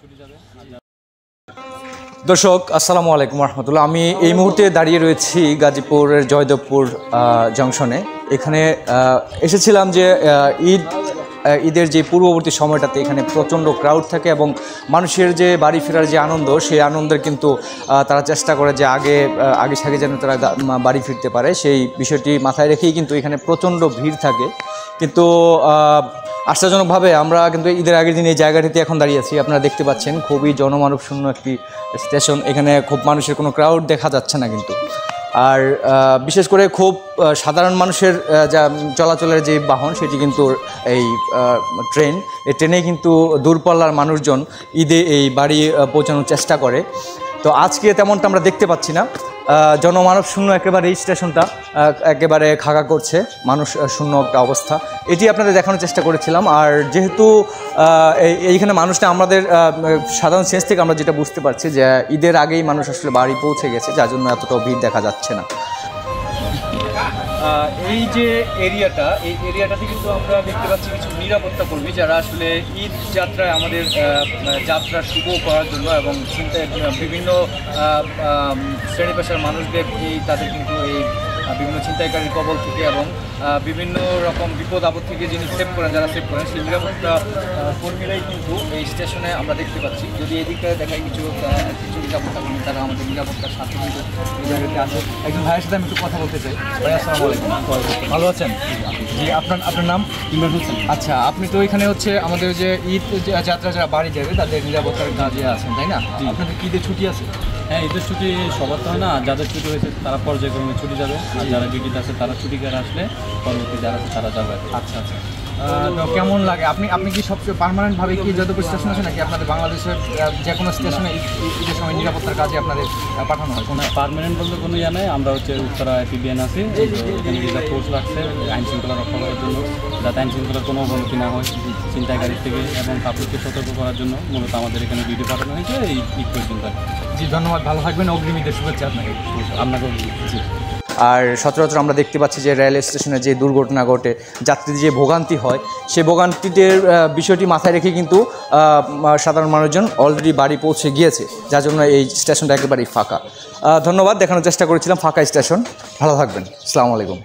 ছুটে যাবে। দর্শক আসসালামু আলাইকুম রহমতুল্লাহ। আমি এই মুহূর্তে দাঁড়িয়ে রয়েছি গাজীপুরের জয়দেবপুর জংশনে। এখানে এসেছিলাম যে ঈদের যে পূর্ববর্তী সময়টাতে এখানে প্রচণ্ড ক্রাউড থাকে এবং মানুষের যে বাড়ি ফেরার যে আনন্দ, সেই আনন্দের কিন্তু তারা চেষ্টা করে যে আগে সাগে যেন তারা বাড়ি ফিরতে পারে, সেই বিষয়টি মাথায় রেখেই কিন্তু এখানে প্রচণ্ড ভিড় থাকে। কিন্তু আশ্চর্যজনকভাবে আমরা কিন্তু ঈদের আগের দিন এই জায়গাটিতে এখন দাঁড়িয়ে আছি। আপনারা দেখতে পাচ্ছেন খুবই জনমানবশূন্য একটি স্টেশন। এখানে খুব মানুষের কোনো ক্রাউড দেখা যাচ্ছে না কিন্তু। আর বিশেষ করে খুব সাধারণ মানুষের যা চলাচলের যে বাহন, সেটি কিন্তু এই ট্রেন। এই ট্রেনেই কিন্তু দূরপাল্লার মানুষজন ঈদে এই বাড়ি পৌঁছানোর চেষ্টা করে। তো আজকে তেমনটা আমরা দেখতে পাচ্ছি না। জনমানব শূন্য একেবারে এই স্টেশনটা একেবারে খাগা করছে, মানুষ শূন্য একটা অবস্থা। এটি আপনাদের দেখানোর চেষ্টা করেছিলাম। আর যেহেতু এইখানে মানুষটা আমাদের সাধারণ সেন্স থেকে আমরা যেটা বুঝতে পারছি যে ঈদের আগেই মানুষ আসলে বাড়ি পৌঁছে গেছে, যার জন্য এতটাও ভিড় দেখা যাচ্ছে না। এই যে এরিয়াটা, এই এরিয়াটাতে কিন্তু আমরা দেখতে পাচ্ছি কিছু নিরাপত্তা কর্মী, যারা আসলে ঈদ যাত্রায় আমাদের যাত্রা শুভ করার জন্য এবং বিভিন্ন শ্রেণী পেশার মানুষদের তাদের কিন্তু এই বিভিন্ন ছিনতাইকারীর কবল থেকে এবং বিভিন্ন রকম বিপদ আপদ থেকে যিনি সেভ করেন, যারা সেভ করেন, সেই নিরাপত্তা কর্মীরাই কিন্তু এই স্টেশনে আমরা দেখতে পাচ্ছি। যদি এদিকটা দেখাই কিছু নিরাপত্তা কর্মী, তারা আমাদের নিরাপত্তার সাথে কিন্তু এই জায়গাতে আসে। একজন ভাইয়ের সাথে আমি একটু কথা বলতে চাই। ভাই আসসালামু আলাইকুম। ভালো আছেন? জি, আপনার নাম? ইমরান হোসেন। আচ্ছা, আপনি তো এখানে হচ্ছে আমাদের যে ঈদ যাত্রা যারা বাড়ি যাবে তাদের নিরাপত্তার কাজে আছেন, তাই না? আপনাদের কি ঈদের ছুটি আছে? হ্যাঁ, ঈদের ছুটি সবার তো হয় না, যাদের ছুটি হয়েছে তারা পর্যায়ক্রমে ছুটি যাবে, আর যারা ডিউটিতে আছে তারা ছুটি করে আসলে পরবর্তী যারা আছে তারা যাবে। আচ্ছা আচ্ছা। তো কেমন লাগে? আপনি কি সবচেয়ে পার্মানেন্টভাবে কি জয়দেবপুর স্টেশন আছে, নাকি আপনাদের বাংলাদেশের যে কোনো স্টেশনে ঈদের সময় নিরাপত্তার কাজে আপনাদের পাঠানো হয়? কোনো পার্মানেন্ট বলতে কোনো ইয়ে নেই। আমরা হচ্ছে উত্তরা পিবিএন আছি, এখানে যেটা ফোর্স রাখছে আইন শৃঙ্খলা রক্ষা করার জন্য, যাতে আইন শৃঙ্খলার কোনো অবনতি না হয় ছিনতাইকারীর থেকে, এবং পাবলিককে সতর্ক করার জন্য মূলত আমাদের এখানে ডিউটি পাঠানো হয়েছে এই ঈদ পর্যন্ত। জি, ধন্যবাদ, ভালো থাকবেন। অগ্রিম ঈদের শুভেচ্ছা আপনাকেও। জি। আর সচরাচর আমরা দেখতে পাচ্ছি যে রেল স্টেশনে যে দুর্ঘটনা ঘটে, যাত্রীদের যে ভোগান্তি হয়, সেই ভোগান্তিদের বিষয়টি মাথায় রেখে কিন্তু সাধারণ মানুষজন অলরেডি বাড়ি পৌঁছে গিয়েছে, যার জন্য এই স্টেশনটা একেবারেই ফাঁকা। ধন্যবাদ, দেখানোর চেষ্টা করেছিলাম ফাঁকা স্টেশন। ভালো থাকবেন, আসসালামু আলাইকুম।